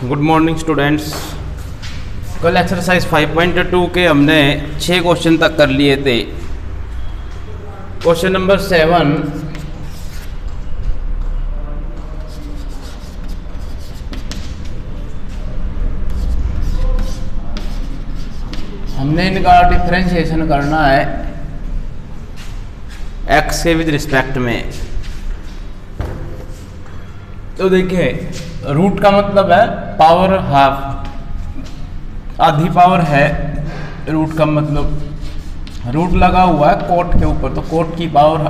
Good morning students. कल exercise 5.2 के हमने 6 क्वेश्चन तक कर लिए थे। क्वेश्चन नंबर 7 हमने इनका डिफरेंशिएशन करना है x के विद रिस्पेक्ट में। तो देखिए, रूट का मतलब है पावर हाफ, आधी पावर है। रूट का मतलब रूट लगा हुआ है कोट के ऊपर, तो कोट की पावर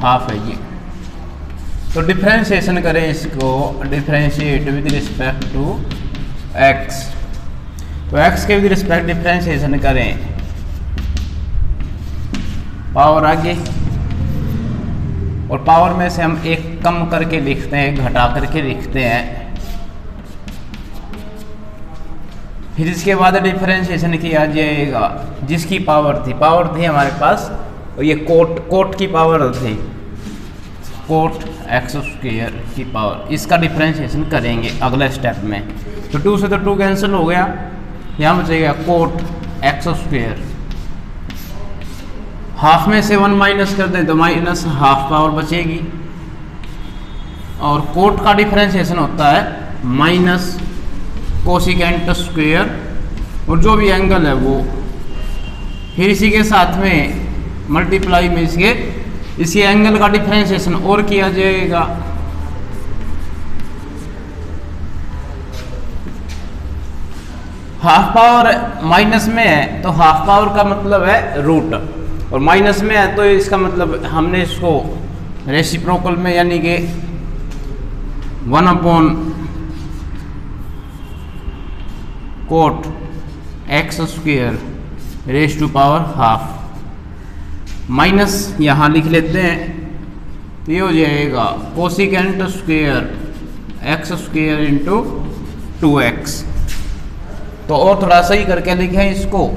हाफ है ये। तो डिफरेंशिएशन करें इसको, differentiate with respect to x। तो x के विद रिस्पेक्ट डिफरेंशिएशन करें, पावर आगे, और पावर में से हम एक कम करके लिखते हैं, घटा करके लिखते हैं। फिर इसके बाद डिफरेंशिएशन किया जाएगा जिसकी पावर थी हमारे पास, और ये कोट की पावर थी, कोट एक्स स्क्वायर की पावर। इसका डिफरेंशिएशन करेंगे अगले स्टेप में। तो 2 से तो 2 कैंसिल हो गया, यहाँ बचेगा कोट एक्स स्क्वायर। हाफ में से 1 माइनस कर दें तो माइनस हाफ पावर बचेगी, और कोट का डिफरेंशिएशन होता है माइनस कोसिकेंट स्क्वायर, और जो भी एंगल है वो। फिर इसी के साथ में मल्टीप्लाई में इसी एंगल का डिफरेंशिएशन और किया जाएगा। हाफ पावर माइनस में है तो हाफ पावर का मतलब है रूट, और माइनस में है तो इसका मतलब हमने इसको रेसिप्रोकल में, यानी कि 1 cot x square raise to power half. Minus यहाँ लिख लेते हैं, तो ये हो जाएगा cosecant square x square into 2x। तो और थोड़ा सही करके लिखें इसको,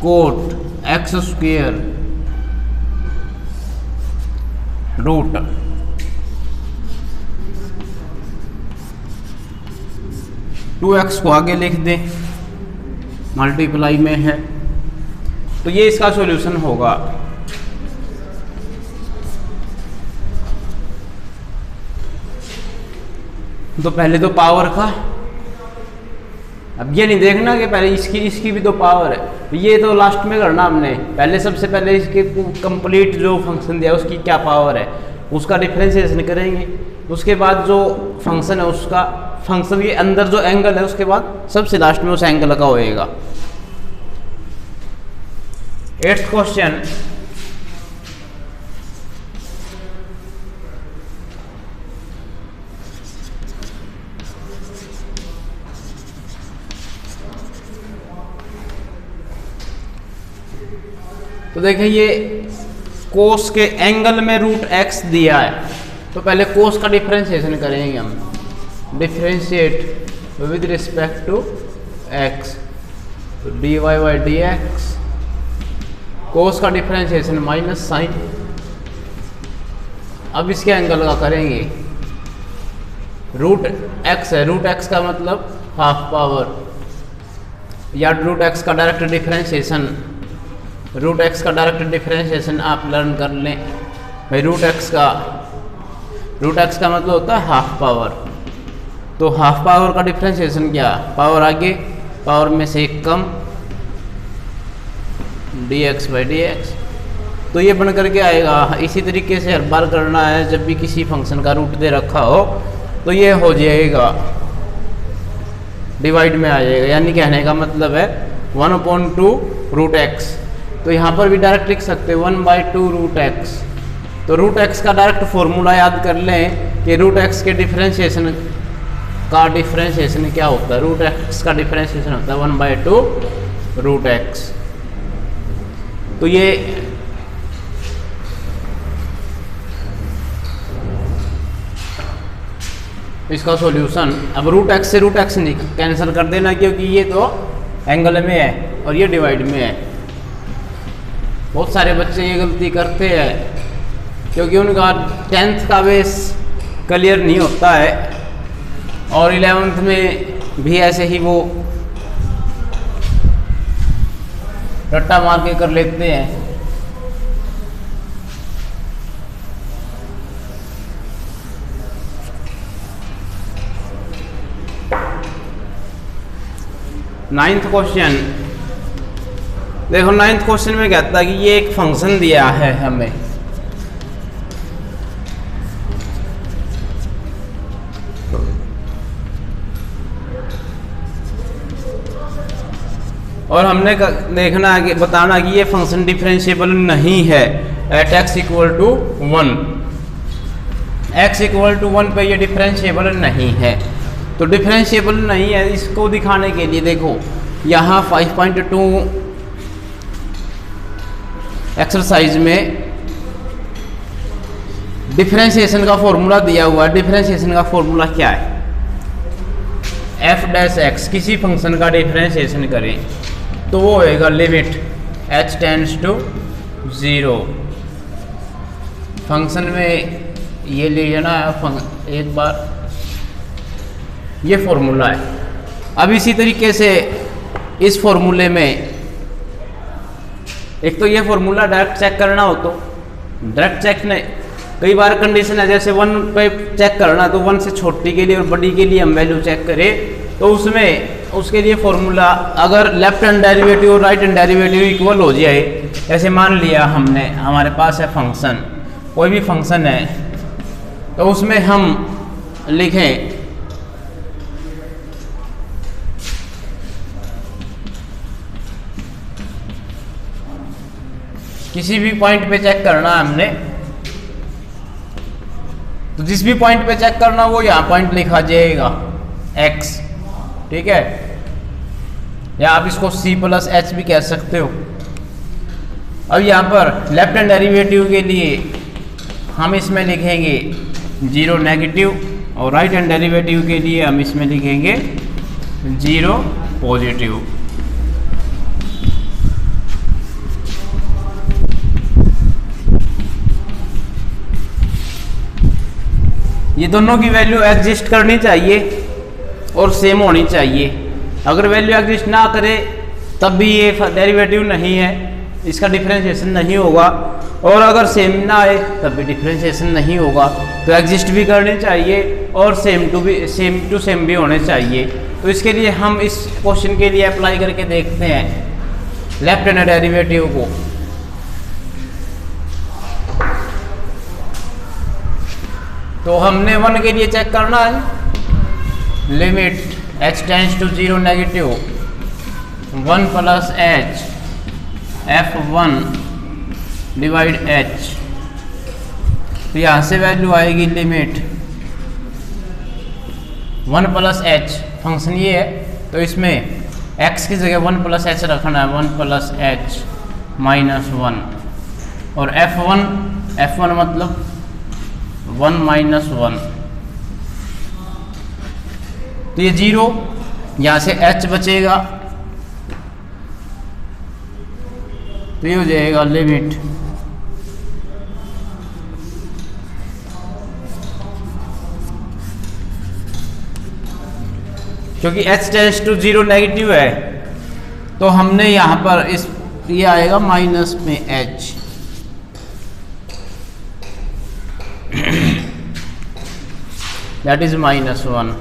cot x square root two x को आगे लिख दें, मल्टीप्लाई में है। तो ये इसका सॉल्यूशन होगा। तो पहले तो पावर का, अब ये नहीं देखना कि पहले इसकी भी तो पावर है, तो ये तो लास्ट में करना हमने। पहले सबसे पहले इसके कंप्लीट जो फंक्शन दिया उसकी क्या पावर है उसका डिफरेंशिएशन करेंगे। उसके बाद जो फंक्शन है उसका, फंक्शन के अंदर जो एंगल है, उसके बाद सबसे लास्ट में उस एंगल का होएगा। 8th क्वेश्चन, तो देखिए ये कोस के एंगल में रूट एक्स दिया है, तो पहले कोस का डिफरेंशिएशन करेंगे हम। Differentiate with respect to x, तो d y by d x. Cos का डिफरेंशिएशन माइनस साइन। अब इसके एंगल का करेंगे, रूट एक्स है, रूट एक्स का मतलब हाफ पावर, या रूट एक्स का डायरेक्ट डिफरेंशिएशन। रूट एक्स का डायरेक्ट डिफरेंशिएशन आप लर्न कर लें भाई। रूट एक्स का मतलब होता है हाफ पावर। तो हाफ पावर का डिफरेंशिएशन क्या, पावर आगे, पावर में से एक कम, dx बाई dx। तो ये बन करके आएगा। इसी तरीके से हर बार करना है, जब भी किसी फंक्शन का रूट दे रखा हो तो ये हो जाएगा, डिवाइड में आ जाएगा। यानी कहने का मतलब है 1/2 रूट एक्स। तो यहाँ पर भी डायरेक्ट लिख सकते हैं 1/2 रूट एक्स। तो रूट एक्स का डायरेक्ट फॉर्मूला याद कर लें कि रूट एक्स के डिफरेंशिएशन का डिफरेंशिएशन क्या होता है। रूट एक्स का डिफरेंशिएशन होता है 1/2 रूट एक्स। तो ये इसका सॉल्यूशन। अब रूट एक्स से रूट एक्स कैंसिल कर देना, क्योंकि ये तो एंगल में है और ये डिवाइड में है। बहुत सारे बच्चे ये गलती करते हैं, क्योंकि उनका 10th का बेस क्लियर नहीं होता है, और 11th में भी ऐसे ही वो रट्टा मार के कर लेते हैं। नाइन्थ क्वेश्चन देखो, नाइन्थ क्वेश्चन में कहता है कि ये एक फंक्शन दिया है हमें, और हमने देखना है कि बताना कि ये फंक्शन डिफरेंशिएबल नहीं है at x equal to 1। x equal to 1 पे ये डिफरेंशिएबल नहीं है। तो डिफरेंशिएबल नहीं है, इसको दिखाने के लिए देखो यहाँ 5.2 एक्सरसाइज में डिफरेंशिएशन का फॉर्मूला दिया हुआ है। डिफरेंशिएशन का फॉर्मूला क्या है? f डैश x, किसी फंक्शन का डिफरेंशिएशन करें तो वो होएगा limit h tends to 0। Function में ये ले जाना है एक बार, ये फॉर्मूला है। अब इसी तरीके से इस फॉर्मूले में एक तो ये फॉर्मूला डायरेक्ट चेक करना हो तो डायरेक्ट चेक नहीं, कई बार कंडीशन है जैसे 1 पे चेक करना, तो 1 से छोटी के लिए और बड़ी के लिए हम वैल्यू चेक करें तो उसमें उसके लिए फॉर्मूला अगर लेफ्ट हैंड डेरिवेटिव और राइट हैंड डेरिवेटिव इक्वल हो जाए, ऐसे मान लिया हमने हमारे पास है फंक्शन, कोई भी फंक्शन है, तो उसमें हम लिखें किसी भी पॉइंट पे चेक करना है हमने, तो जिस भी पॉइंट पे चेक करना वो यहाँ पॉइंट लिखा जाएगा x, ठीक है, या आप इसको c प्लस एच भी कह सकते हो। अब यहाँ पर लेफ्ट हैंड डेरिवेटिव के लिए हम इसमें लिखेंगे 0 नेगेटिव, और राइट हैंड डेरिवेटिव के लिए हम इसमें लिखेंगे 0 पॉजिटिव। ये दोनों की वैल्यू एग्जिस्ट करनी चाहिए और सेम होनी चाहिए। अगर वैल्यू एग्जिस्ट ना करे तब भी ये डेरिवेटिव नहीं है, इसका डिफरेंशिएशन नहीं होगा, और अगर सेम ना आए तब भी डिफरेंशिएशन नहीं होगा। तो एग्जिस्ट भी करनी चाहिए और सेम टू सेम भी होने चाहिए। तो इसके लिए हम इस क्वेश्चन के लिए अप्लाई करके देखते हैं लेफ्ट हैंड डेरिवेटिव को। तो हमने 1 के लिए चेक करना है limit h tends to 0 negative 1 plus h f1 divide h। तो यहाँ से वैल्यू आएगी लिमिट 1 प्लस h, फंक्शन ये है तो इसमें x की जगह 1 प्लस h रखना है, 1 प्लस h माइनस 1, और f1 मतलब 1 माइनस 1, तो ये 0, यहाँ से h बचेगा, तो ये हो जाएगा लिमिट क्योंकि h टेंड्स टू 0 नेगेटिव है तो हमने यहाँ पर ये आएगा माइनस में h, दैट इज -1।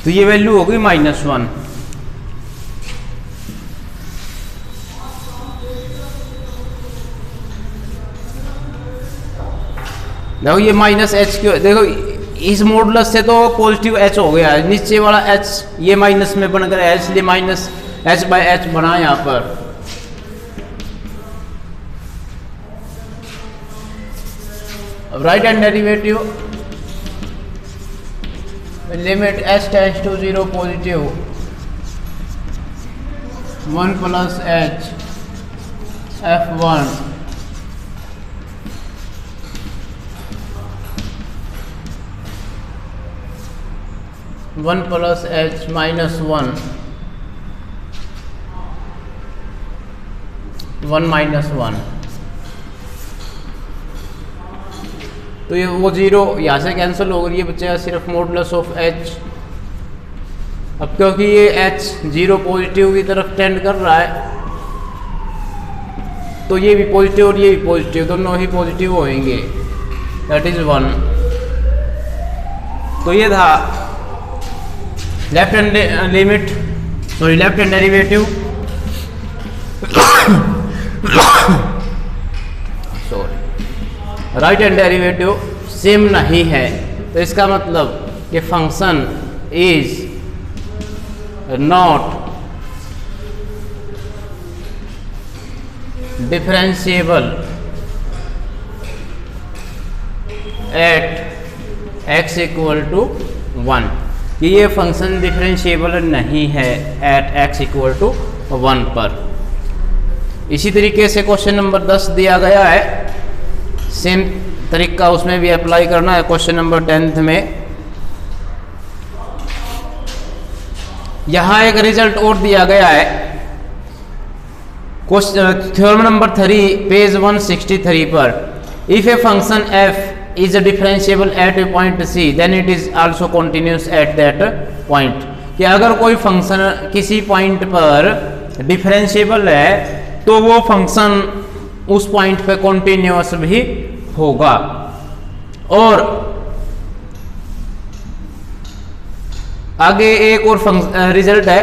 तो ये वैल्यू होगी -1। देखो ये -h क्यों, देखो इस मॉडुलस से तो पॉजिटिव h हो गया है, नीचे वाला h ये माइनस में बन गया है, इसलिए -h/h बना यहाँ पर। Right hand derivative limit h tends to 0 positive 1 plus h f1 1 plus h minus 1 1 minus 1। तो ये वो जीरो यहाँ से कैंसिल हो गई, ये बचेगा सिर्फ मॉडुलस ऑफ एच। अब क्योंकि ये एच जीरो पॉजिटिव की तरफ टेंड कर रहा है, तो ये भी पॉजिटिव और ये भी पॉजिटिव, दोनों ही पॉजिटिव होंगे, दैट इज 1। तो ये था left hand limit, sorry left hand derivative, sorry right hand derivative same नहीं है, तो इसका मतलब ये function is not differentiable at x equal to 1, कि ये फंक्शन डिफरेंशिएबल नहीं है एट x इक्वल टू 1 पर। इसी तरीके से क्वेश्चन नंबर 10 दिया गया है, सेम तरीका उसमें भी अप्लाई करना है। क्वेश्चन नंबर 10 में यहाँ एक रिजल्ट और दिया गया है, थ्योरम नंबर 3 पेज 163 पर, if a function f is differentiable at a point c then it is also continuous at that point, कि अगर कोई फंक्शन किसी पॉइंट पर डिफरेंशिएबल है तो वो फंक्शन उस पॉइंट पे कॉन्टिन्यूस भी होगा। और आगे एक और रिजल्ट है,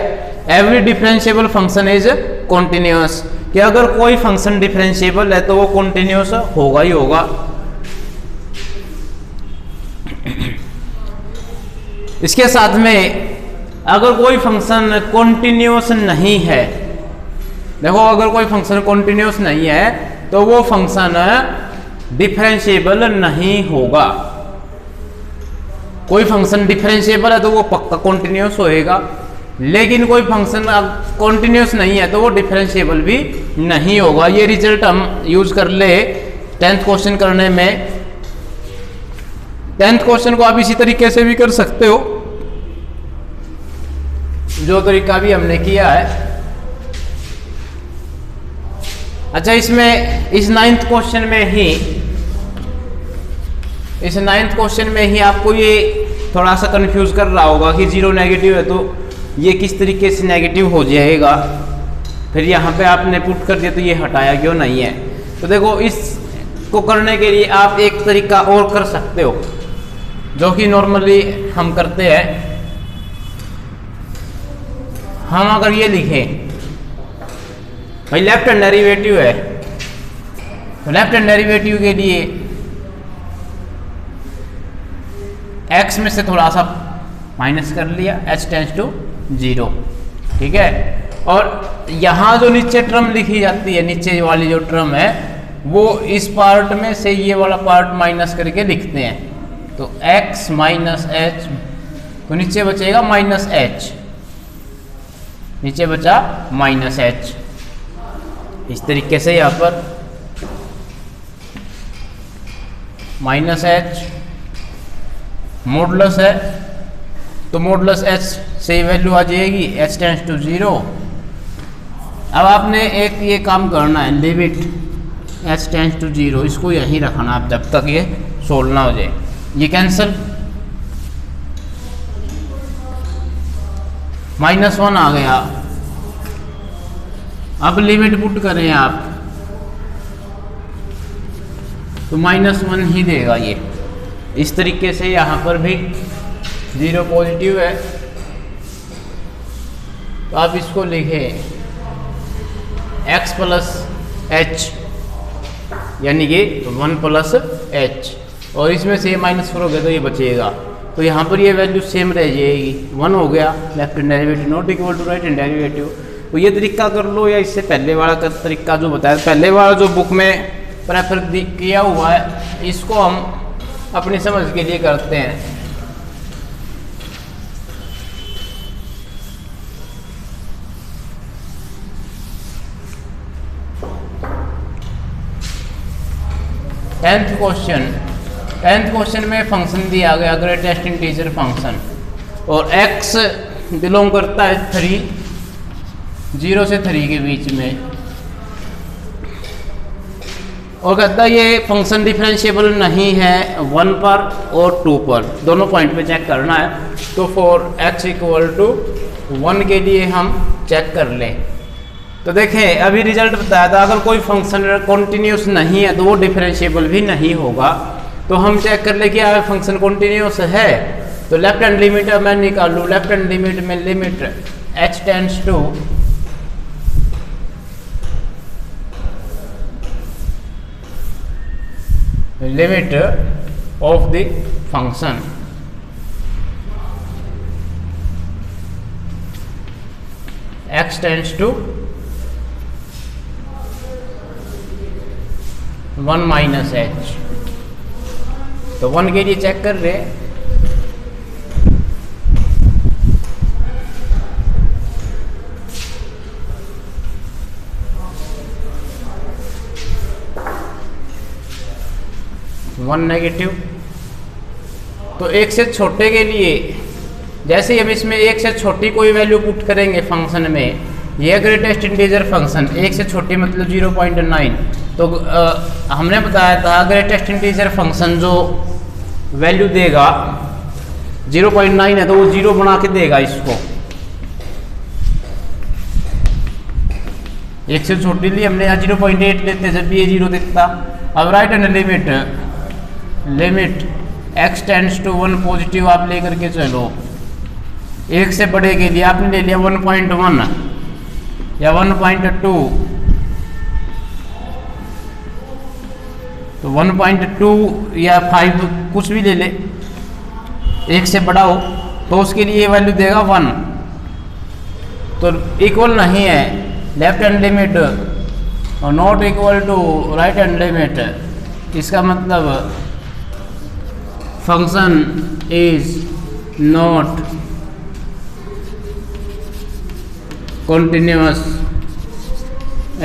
every differentiable function is continuous, कि अगर कोई फंक्शन डिफरेंशिएबल है तो वो कॉन्टिन्यूस होगा ही होगा। इसके साथ में अगर कोई फंक्शन कॉन्टिन्यूस नहीं है, देखो अगर कोई फंक्शन कॉन्टिन्यूस नहीं है तो वो फंक्शन डिफरेंशिएबल नहीं होगा। कोई फंक्शन डिफरेंशिएबल है तो वो पक्का कॉन्टिन्यूस होएगा, लेकिन कोई फंक्शन कॉन्टिन्यूस नहीं है तो वो डिफरेंशिएबल भी नहीं होगा। ये रिजल्ट हम यूज कर ले 10th क्वेश्चन करने में। 10th क्वेश्चन को आप इसी तरीके से भी कर सकते हो, जो तरीका भी हमने किया है। अच्छा, इसमें इस 9th क्वेश्चन में ही आपको ये थोड़ा सा कंफ्यूज कर रहा होगा कि जीरो नेगेटिव है तो ये किस तरीके से नेगेटिव हो जाएगा, फिर यहाँ पे आपने पुट कर दिया तो ये हटाया क्यों नहीं है। तो देखो, इसको करने के लिए आप एक तरीका और कर सकते हो, जो कि नॉर्मली हम करते हैं। हम अगर ये लिखें भाई लेफ्ट हैंड डेरिवेटिव है, तो लेफ्ट हैंड डेरिवेटिव के लिए x में से थोड़ा सा माइनस कर लिया, h टेंड्स टू 0, ठीक है। और यहाँ जो नीचे टर्म लिखी जाती है, नीचे वाली जो टर्म है, वो इस पार्ट में से ये वाला पार्ट माइनस करके लिखते हैं, तो x माइनस h, तो नीचे बचेगा माइनस h, नीचे बचा माइनस h। इस तरीके से यहाँ पर माइनस h मॉडुलस है, तो मॉडुलस h से वैल्यू आ जाएगी h टेंड्स टू 0। अब आपने एक ये काम करना है, लिमिट h टेंड्स टू 0, इसको यहीं रखना आप जब तक ये सोल्व ना हो जाए। ये कैंसिल, -1 आ गया। अब लिमिट पुट करें आप तो -1 ही देगा ये। इस तरीके से यहाँ पर भी 0 पॉजिटिव है, तो आप इसको लिखें x प्लस h, यानी कि 1 प्लस h, और इसमें से माइनस करोगे तो ये बचेगा, तो यहाँ पर ये वैल्यू सेम रह जाएगी, 1 हो गया। Left hand derivative not equal to right hand derivative. तो ये तरीका कर लो, या इससे पहले वाला का तरीका जो बताया, पहले वाला जो बुक में प्रेफर किया हुआ है, इसको हम अपनी समझ के लिए करते हैं। टेंथ क्वेश्चन में फंक्शन दिया गया ग्रेटेस्ट इंटीजर फंक्शन, और x बिलोंग करता है 3, 0 से 3 के बीच में। और कहता है ये फंक्शन डिफरेंशिएबल नहीं है 1 पर और 2 पर, दोनों पॉइंट पे चेक करना है। तो फॉर x इक्वल टू 1 के लिए हम चेक कर लें। तो देखें अभी रिजल्ट बताया था, अगर कोई फंक्शन कॉन्टिन्यूस नहीं है तो वो डिफरेंशिएबल भी नहीं होगा। तो हम चेक कर ले क्या फंक्शन कॉन्टिन्यूस है। तो लेफ्ट हैंड लिमिट मैं निकालूँ, लेफ्ट हैंड लिमिट में limit h tends to limit of the function x tends to 1 minus h। तो 1 के लिए चेक कर रहे हैं। One negative. तो एक से छोटे के लिए जैसे ही हम इसमें एक से छोटी कोई वैल्यू पुट करेंगे फंक्शन में, ये ग्रेटेस्ट इंटीजर फंक्शन एक से छोटी मतलब 0.9, तो हमने बताया था ग्रेटेस्ट इंटीजर फंक्शन जो वैल्यू देगा 0.9 है तो वो 0 बना के देगा इसको। एक से छोटी लिए हमने यहाँ 0.8 लेते जब भी ये 0 दिखता। अब right hand limit x tends to 1 positive आप लेकर के चलो। एक से बड़े के लिए आपने ले लिया 1.1 या 1.2, तो 1.2 या 5 कुछ भी ले ले, एक से बड़ा हो तो उसके लिए वैल्यू देगा 1। तो इक्वल नहीं है लेफ्ट हैंड लिमिट और not equal to right hand limit, इसका मतलब function is not continuous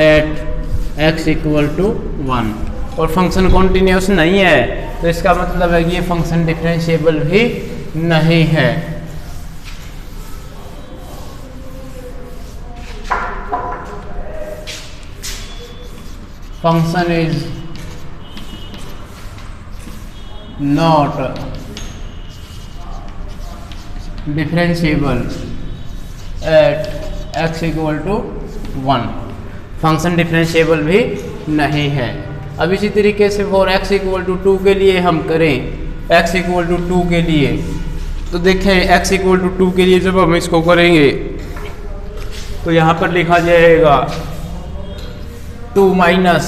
at x equal to 1। और फंक्शन कॉन्टिन्यूस नहीं है तो इसका मतलब है कि ये फंक्शन डिफरेंशिएबल भी नहीं है। Function is not differentiable at x equal to 1। Function differentiable भी नहीं है। अब इसी तरीके से फॉर x इक्वल टू 2 के लिए हम करें, x इक्वल टू 2 के लिए तो देखें x इक्वल टू 2 के लिए जब हम इसको करेंगे तो यहाँ पर लिखा जाएगा 2 माइनस,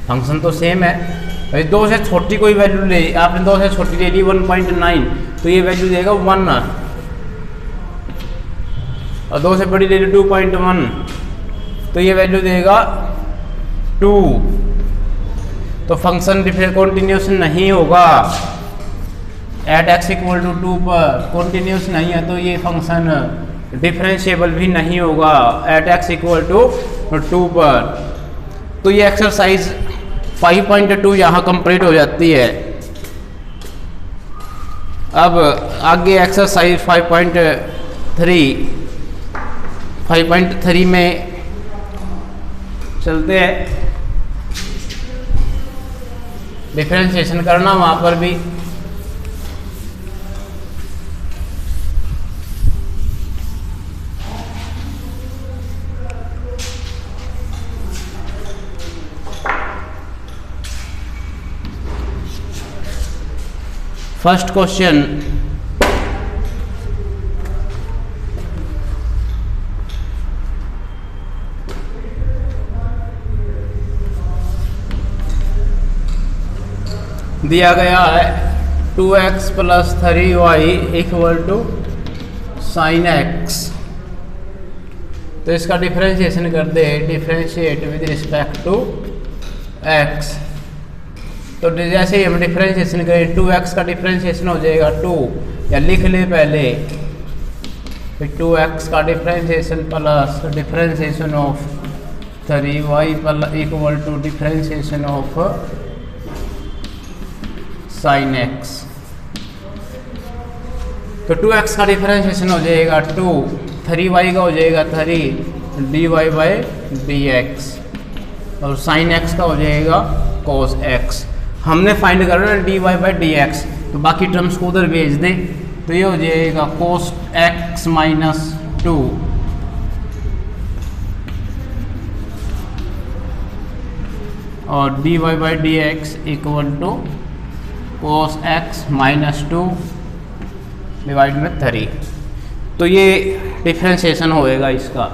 फंक्शन तो सेम है भाई, 2 से छोटी कोई वैल्यू ले, आपने 2 से छोटी ले ली 1.9 तो ये वैल्यू देगा 1, और 2 से बड़ी ले ली 2.1 तो ये वैल्यू देगा 2। तो फंक्शन कॉन्टिन्यूस नहीं होगा एट x इक्वल टू 2 पर, कॉन्टिन्यूस नहीं है तो ये फंक्शन डिफरेंशिएबल भी नहीं होगा एट x इक्वल टू 2 पर। तो ये एक्सरसाइज 5.2 यहाँ कंप्लीट हो जाती है। अब आगे एक्सरसाइज 5.3 में चलते हैं, डिफरेंशिएशन करना वहाँ पर भी। फर्स्ट क्वेश्चन, दिया गया है 2x plus 3y equal to sine x। तो इसका डिफरेंशिएशन कर दे, differentiate with respect to x। तो जैसे ही हम डिफरेंशिएशन करें 2x का डिफरेंशिएशन हो जाएगा 2, या लिख ले पहले फिर 2x का differentiation plus differentiation of 3y equal to differentiation of sine x। तो 2x का डिफरेंशिएशन हो जाएगा 2, 3y का हो जाएगा 3 dy बाई dx। और साइन एक्स का हो जाएगा कॉस एक्स। हमने फाइंड करना है dy बाई डी एक्स, तो बाकी टर्म्स को उधर भेज दें, तो ये हो जाएगा cos x माइनस 2 और dy by d x equal to cos x minus 2 divide में 3। तो ये डिफ्रेंशिएशन होएगा इसका।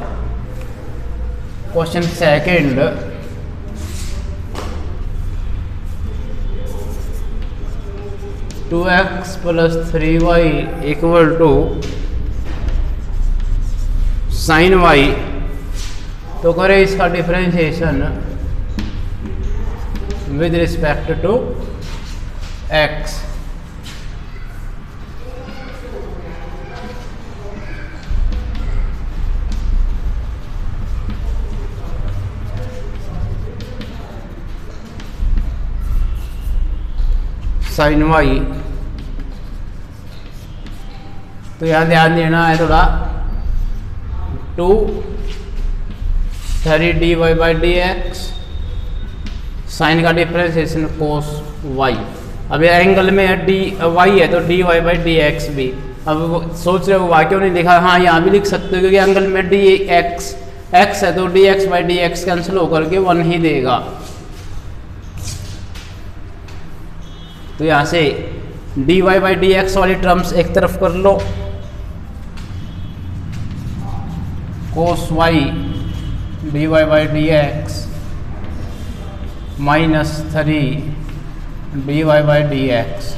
Question second, two x plus 3y equal to sine y, तो करें इसका differentiation with respect to x। Sine y, तो यहाँ ध्यान देना है थोड़ा, 2 3 dy by d x, sine का डिफरेंशिएशन कोस y। अब ये एंगल में डी वाई है तो dy बाई डी एक्स भी। अब सोच रहे हो y क्यों नहीं लिखा, हाँ यहाँ भी लिख सकते हो क्योंकि एंगल में डी एक्स x है तो D x by d x cancel होकर के 1 ही देगा। तो यहाँ से dy बाई डी एक्स वाली टर्म्स एक तरफ कर लो, cos y dy by d x minus 3 dy by d x,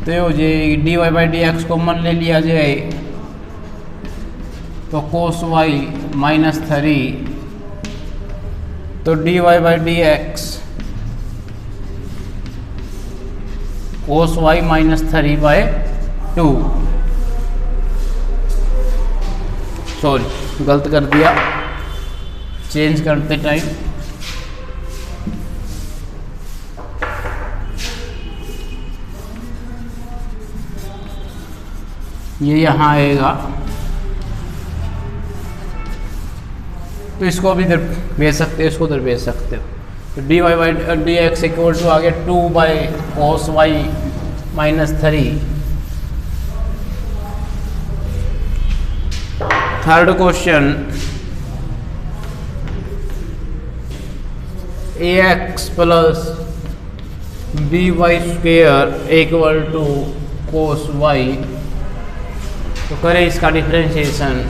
तो ये हो जाएगी dy बाई डी एक्स को कॉमन ले लिया जाए तो cos y माइनस 3, तो dy by d x cos y minus 3 by 2, sorry गलत कर दिया, चेंज करते टाइम। ये यहाँ आएगा तो इसको अभी इधर भेज सकते हो, इसको उधर भेज सकते हो। तो dy by d x equal to आ गया 2 by cos y minus 3। Third question, ax plus by square equal to cos y, तो करें इसका डिफरेंशिएशन।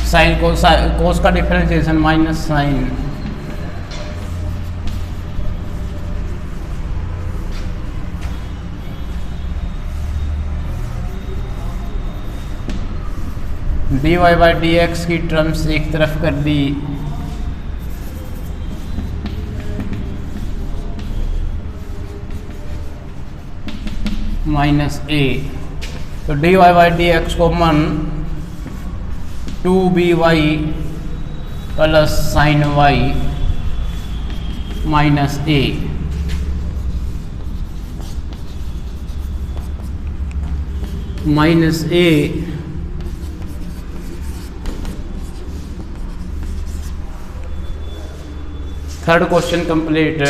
साइन कोस का differentiation minus sine dy by d x की टर्म्स एक तरफ कर दी, माइनस a, तो dy by d x common 2by plus sine y minus a, minus a third question complete.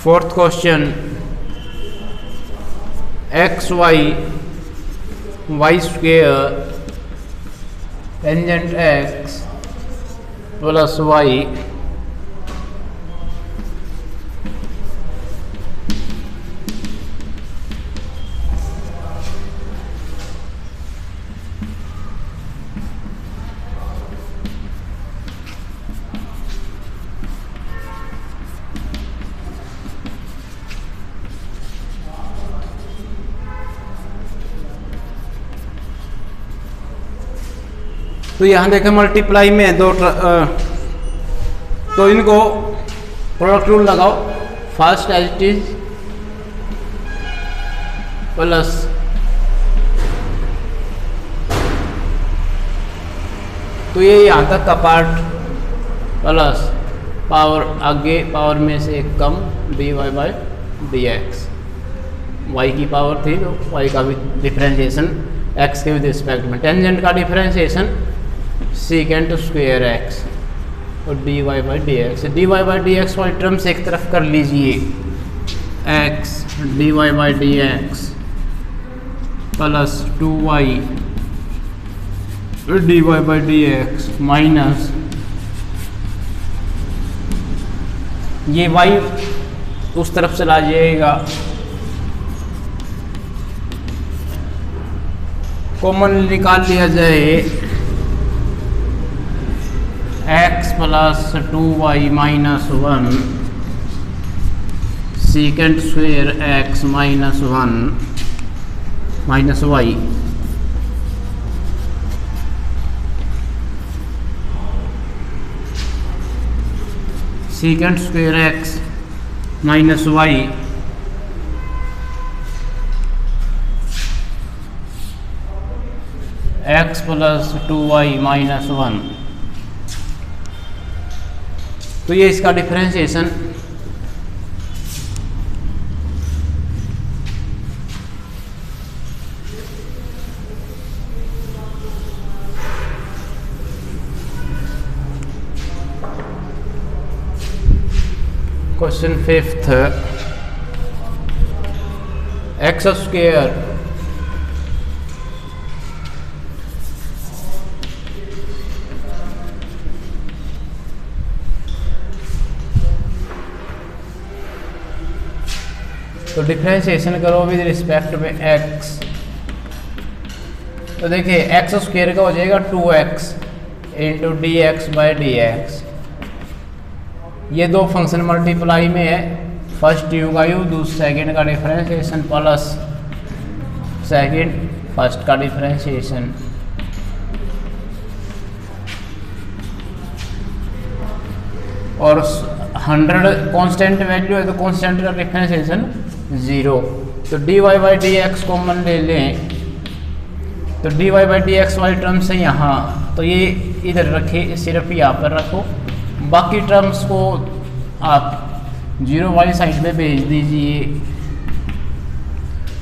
Fourth question, x Y Y square tangent x plus y तो यहाँ देखें multiply में तो इनको प्रोडक्ट रूल लगाओ, first as it is plus तो ये यहाँ तक का पार्ट प्लस पावर आगे पावर में से एक कम dy by d x, y की पावर थी तो वाई का भी डिफरेंशिएशन x के विद रिस्पेक्ट में, टेंजेंट का डिफरेंशिएशन सीकेंट स्क्वायर x और dy by d x. dy by d x वाली टर्म्स एक तरफ कर लीजिए, x dy by d x plus 2y dy by d x minus ये y उस तरफ चला जाएगा, कॉमन निकाल लिया जाए x plus 2y minus 1 secant square x minus 1 minus y secant square x minus y x plus 2y minus 1। तो ये इसका differentiation question 5th x square तो डिफरेंशिएशन करो विद रिस्पेक्ट में x, तो देखिए एक्स स्क्वायर का हो जाएगा 2x into D x by d x. ये दो फंक्शन मल्टीप्लाई में है, फर्स्ट यू का यू दूसरा सेकेंड का डिफरेंशिएशन प्लस सेकेंड फर्स्ट का डिफरेंशिएशन। और 100 कांस्टेंट वैल्यू है तो कांस्टेंट का डिफरेंशिएशन 0। तो dy by d x common ले लें, तो dy बाई डी एक्स वाली टर्म से यहाँ तो ये इधर रखे, सिर्फ यहाँ पर रखो, बाकी टर्म्स को आप 0 वाली साइड में भेज दीजिए।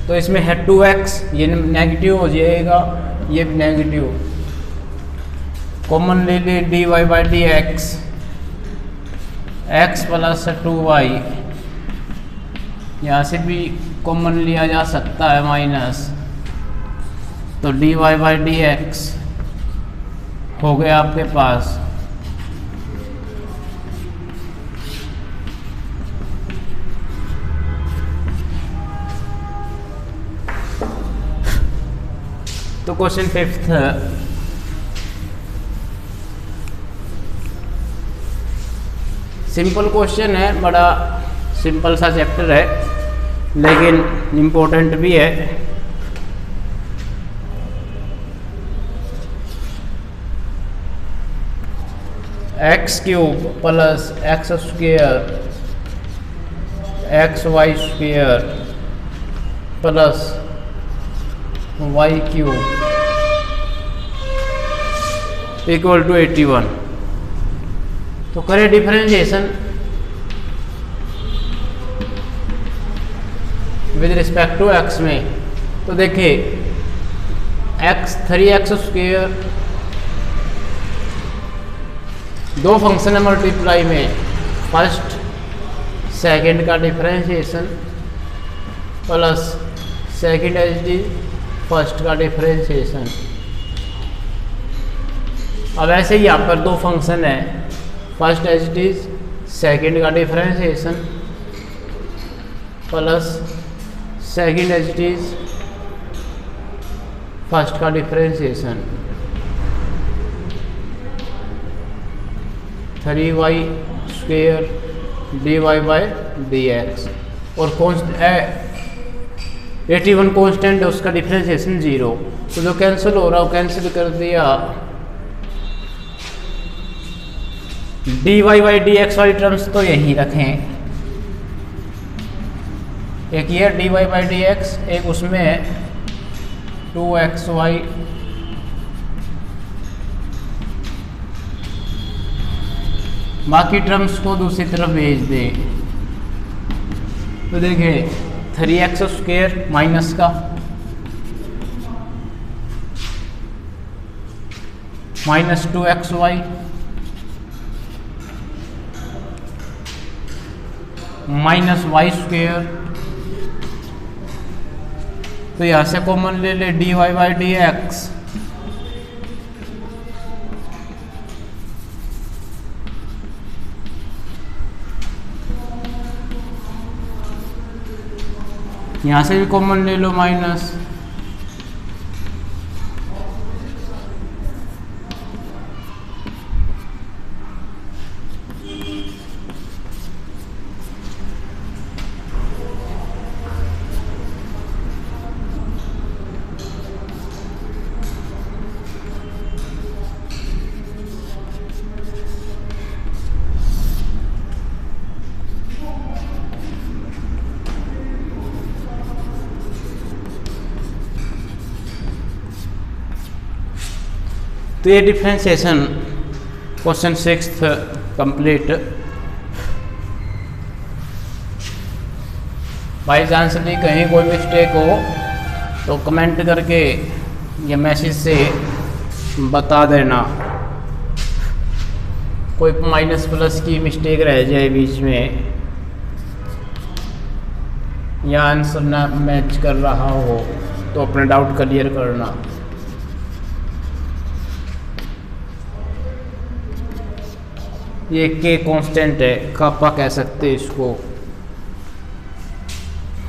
तो इसमें है 2x, ये नेगेटिव हो जाएगा, ये नेगेटिव, कॉमन ले ले dy by d x x plus 2y, यहाँ से भी कॉमन लिया जा सकता है माइनस, तो dy बाई डी एक्स हो गया आपके पास। तो क्वेश्चन 5th सिंपल क्वेश्चन है, बड़ा सिंपल सा चैप्टर है लेकिन इम्पोर्टेंट भी है। X cube plus x square x y square plus y cube equal to 81। तो करें differentiation with respect to x में, तो देखिए एक्स 3x स्क्वायर दो फंक्शन है मल्टीप्लाई में, फर्स्ट सेकंड का differentiation plus second as the first का डिफरेंशिएशन। अब ऐसे ही यहाँ पर दो फंक्शन है, first as it is second का differentiation plus second as it is first का differentiation. 3y square dy by d x और 81 कॉन्स्टेंट है, उसका डिफरेंशिएशन 0। तो जो कैंसिल हो रहा है वो कैंसिल कर दिया, d y by d x वाली टर्म्स तो यही रखें, एक ये d y by d x, एक उसमें 2xy बाकी टर्म्स को दूसरी तरफ भेज दें। तो देखिए 3x² माइनस का माइनस 2xy माइनस y²। तो यहाँ से कॉमन ले ले dy बाई डी एक्स, यहाँ से भी कॉमन ले लो माइनस, तो ये differentiation question 6th complete. By chance भी कहीं कोई मिस्टेक हो तो कमेंट करके या मैसेज से बता देना, कोई माइनस प्लस की मिस्टेक रह जाए बीच में या आंसर ना मैच कर रहा हो तो अपने डाउट क्लियर करना। ये के कांस्टेंट है, कापा कह सकते हैं इसको।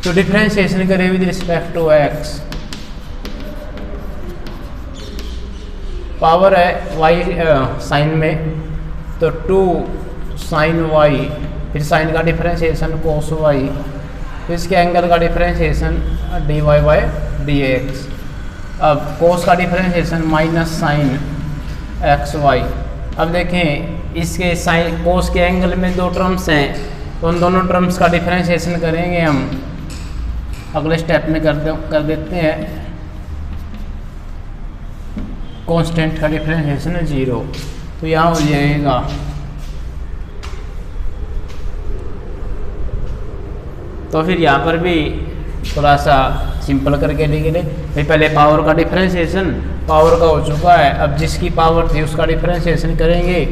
तो डिफरेंशिएशन करें with respect to x, power है वाई साइन में तो 2 साइन वाई, फिर साइन का डिफरेंशिएशन कोस वाई, फिर इसके एंगल का differentiation d y by d x. अब कोस का differentiation minus sine x y. अब देखें इसके साइन कोस के एंगल में 2 टर्म्स हैं, तो उन दोनों टर्म्स का डिफरेंशिएशन करेंगे हम अगले स्टेप में कर देते हैं। कांस्टेंट का डिफरेंशिएशन है 0, तो यहाँ हो जाएगा तो फिर यहाँ पर भी थोड़ा सा सिंपल करके लिख ले। फिर पहले पावर का डिफरेंशिएशन, पावर का हो चुका है, अब जिसकी पावर थी उसका डिफरेंशिएशन करेंगे।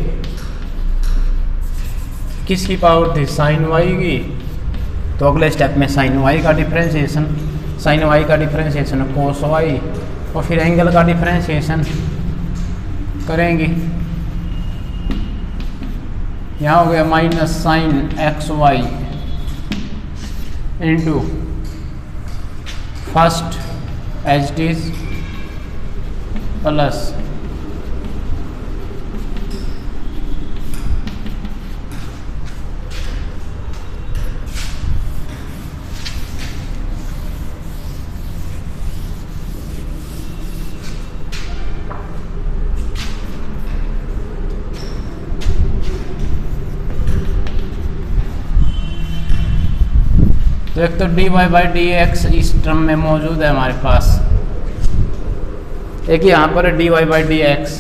किसकी पावर थी? साइन वाई की, तो अगले स्टेप में साइन वाई का डिफरेंशिएशन, साइन वाई का डिफरेंशिएशन कोस वाई, और फिर एंगल का डिफरेंशिएशन करेंगे। यहाँ हो गया minus sine x y into first h d plus तो एक तो d y by d x इस टर्म में मौजूद है हमारे पास, एक यहाँ पर d y by d x,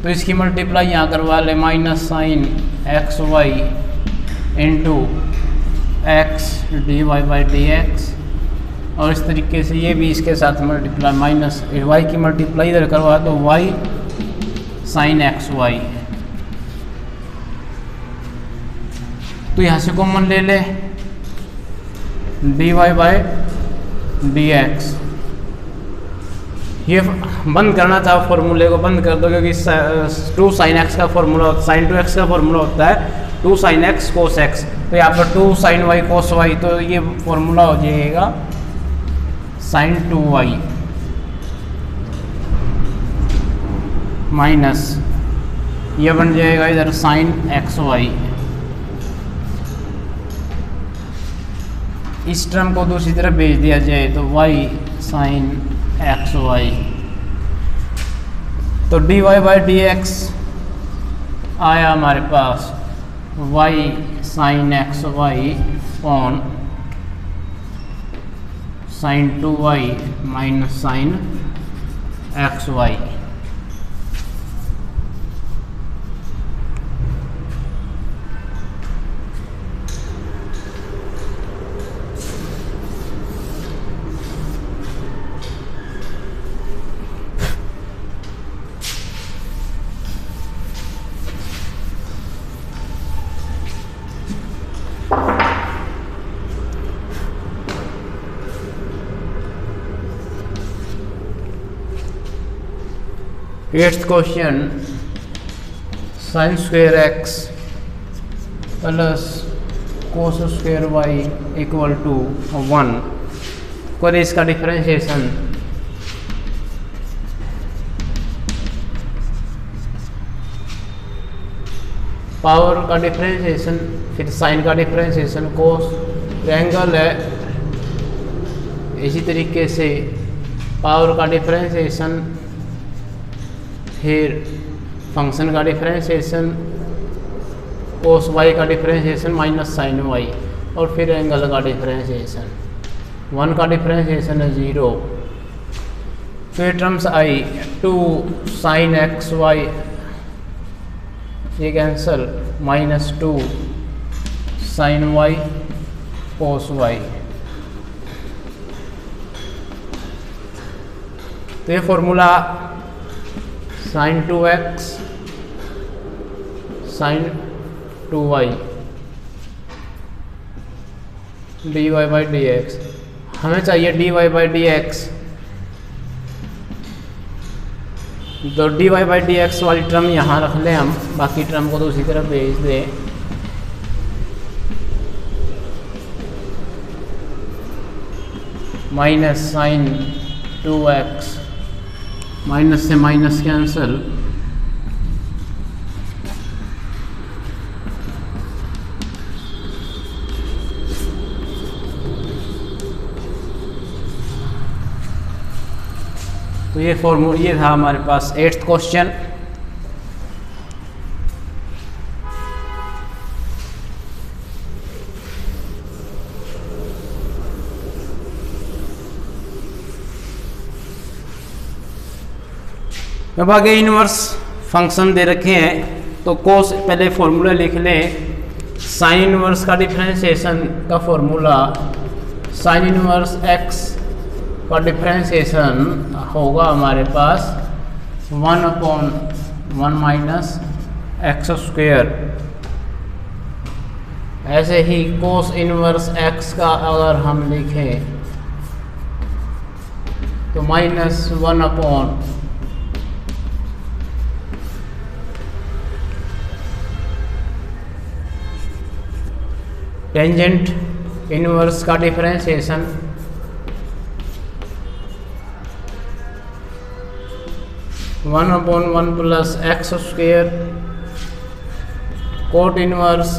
तो इसकी मल्टीप्लाई यहाँ करवा ले minus sine x y into x d y by d x, और इस तरीके से ये भी इसके साथ मल्टीप्लाई माइनस वाई की मल्टीप्लाई इधर करवा दो वाई साइन एक्स वाई। तो यहाँ से कॉमन ले ले d y by d x, ये बंद करना था, फॉर्मूले को बंद कर दो क्योंकि 2 साइन एक्स का फॉर्मूला, साइन 2x का फॉर्मूला होता है 2 साइन एक्स कोस एक्स, तो यहाँ पर 2 साइन वाई कोस वाई, तो ये फॉर्मूला हो जाएगा साइन 2y माइनस ये बन जाएगा इधर साइन एक्स वाई। इस टर्म को दूसरी तरफ भेज दिया जाए तो y साइन एक्स वाई, तो d y by d x आया हमारे पास y sine x y on sine 2y minus sine x y. Eighth question, sine square x plus cos square y equal to 1 करें इसका differentiation. Power का differentiation, फिर sine का differentiation, cos angle है, इसी तरीके से पावर का डिफरेंशिएशन, फिर फंक्शन का डिफरेंशिएशन, कोस वाई का डिफरेंशिएशन माइनस साइन वाई, और फिर एंगल का डिफरेंशिएशन। 1 का डिफरेंशिएशन है 0। फिर टर्म्स आई 2 साइन एक्स वाई, ये cancel, minus 2 sine y cos y. तो ये formula sine 2x sine 2y dy by d x, हमें चाहिए dy बाई डी एक्स। तो dy बाई डी एक्स वाली टर्म यहाँ रख लें हम, बाकी टर्म को तो उसी तरफ भेज दें। माइनस साइन 2x, माइनस से माइनस कैंसल, तो ये फॉर्मूला ये था हमारे पास 8th क्वेश्चन। अब आगे इनवर्स फंक्शन दे रखे हैं, तो कोस पहले फॉर्मूला लिख लें। साइन इनवर्स का डिफरेंशिएशन का फॉर्मूला, साइन इनवर्स एक्स का डिफरेंशिएशन होगा हमारे पास 1/1 माइनस एक्स स्क्वेयर। ऐसे ही कोस इनवर्स एक्स का अगर हम लिखें तो माइनस 1/, टेंजेंट इनवर्स का differentiation 1/1 plus x square, cot inverse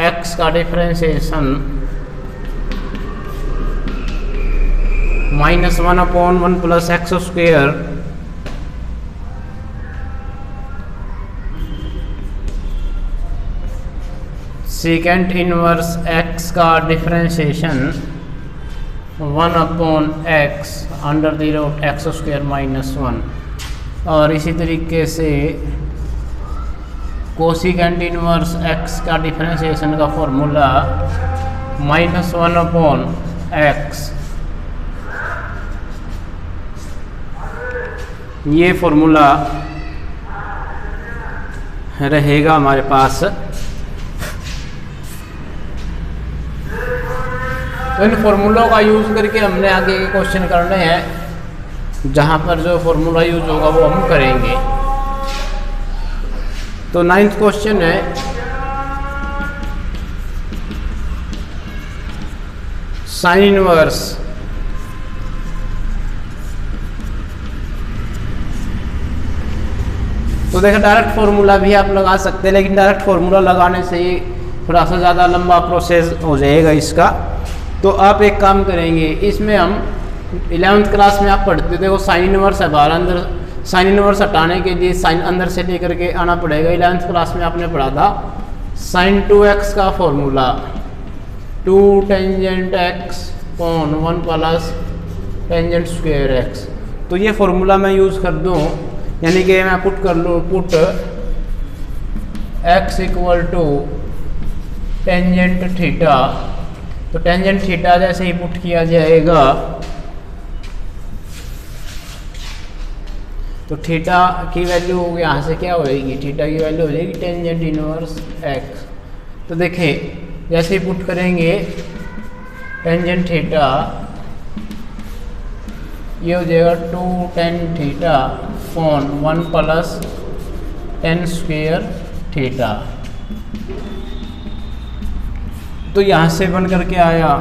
x का differentiation minus 1/1 plus x square, second inverse x का differentiation 1/x under the root x square minus 1, और इसी तरीके से कोसिकेंट इनवर्स एक्स का डिफरेंशिएशन का फॉर्मूला माइनस 1/x। ये फॉर्मूला रहेगा हमारे पास। तो इन फॉर्मूलों का यूज़ करके हमने आगे के क्वेश्चन करने हैं, जहाँ पर जो फॉर्मूला यूज होगा वो हम करेंगे। तो 9th क्वेश्चन है, साइन इनवर्स तो देखो डायरेक्ट फॉर्मूला भी आप लगा सकते हैं, लेकिन डायरेक्ट फॉर्मूला लगाने से ही थोड़ा सा ज़्यादा लंबा प्रोसेस हो जाएगा इसका। तो आप एक काम करेंगे, इसमें हम 11th क्लास में आप पढ़ते थे वो साइन इनवर्स है बाहर, अंदर साइन इनवर्स हटाने के लिए साइन अंदर से लेकर के आना पड़ेगा। 11th क्लास में आपने पढ़ा था साइन 2x का formula 2 tangent x upon 1 plus tangent square x। तो ये फॉर्मूला मैं यूज़ कर दूँ, यानी कि मैं पुट कर लूँ, put x equal to tangent theta. तो टेंजेंट थीटा जैसे ही पुट किया जाएगा तो थीटा की वैल्यू यहाँ से क्या होएगी, थीटा की वैल्यू हो जाएगी टेंजेंट इनवर्स x। तो देखिए जैसे ही पुट करेंगे टेंजेंट थीटा, ये हो जाएगा 2 tan theta upon 1 plus ten square theta. तो यहाँ से बन करके आया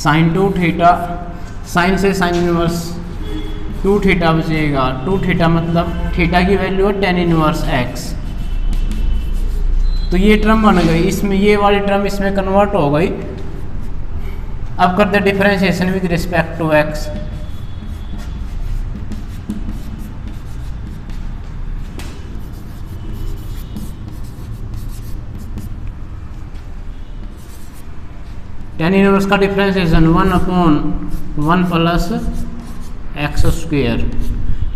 साइन 2 थीटा, साइन से साइन इनवर्स 2 थीटा बचेगा। 2 थीटा मतलब थीटा की वैल्यू है टेन इनवर्स x। तो ये टर्म बन गई, इसमें ये वाली टर्म इसमें कन्वर्ट हो गई। अब करते differentiation with respect to x। Tan inverse का differentiation 1 upon 1 plus x square,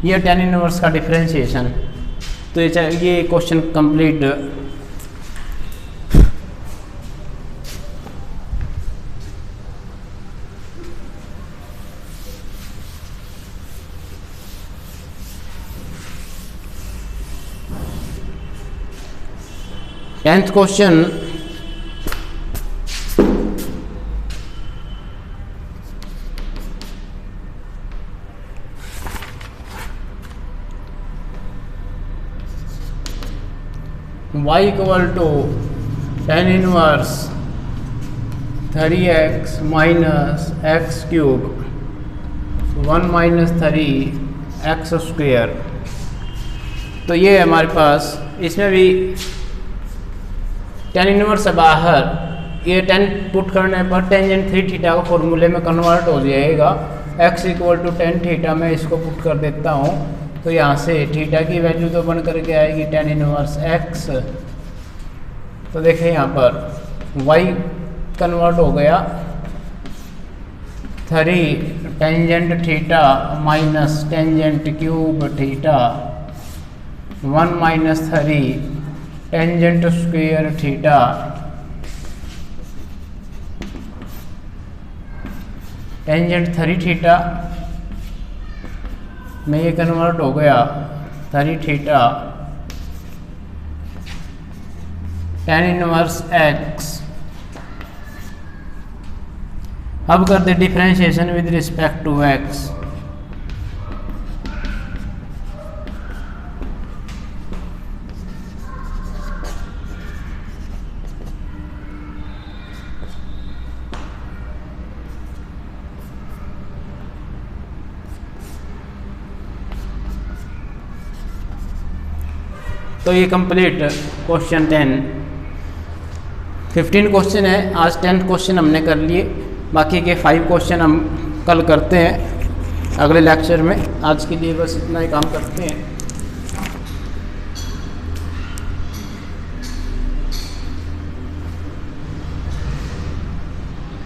ये टेन इनवर्स का डिफरेंशिएशन। तो ये question complete. Tenth question, y equal to tan inverse 3x minus x cube 1 minus 3x square. तो ये है हमारे पास, इसमें भी टेन इनवर्स से बाहर, ये 10 पुट करने पर टेंजेंट 3 थीटा को फॉर्मूले में कन्वर्ट हो जाएगा। x equal to tan theta में इसको पुट कर देता हूँ, तो यहाँ से थीटा की वैल्यू तो बन करके आएगी टेन इनवर्स x। तो देखें यहाँ पर y कन्वर्ट हो गया 3 tangent theta minus tangent cube theta 1 minus 3 tangent square theta tangent 3 theta में ये कन्वर्ट हो गया 3 थीटा टेन इनवर्स x। अब करते differentiation with respect to x। तो ये कंप्लीट क्वेश्चन 15 क्वेश्चन है। आज 10 क्वेश्चन हमने कर लिए, बाकी के 5 क्वेश्चन हम कल करते हैं अगले लेक्चर में। आज के लिए बस इतना ही काम करते हैं।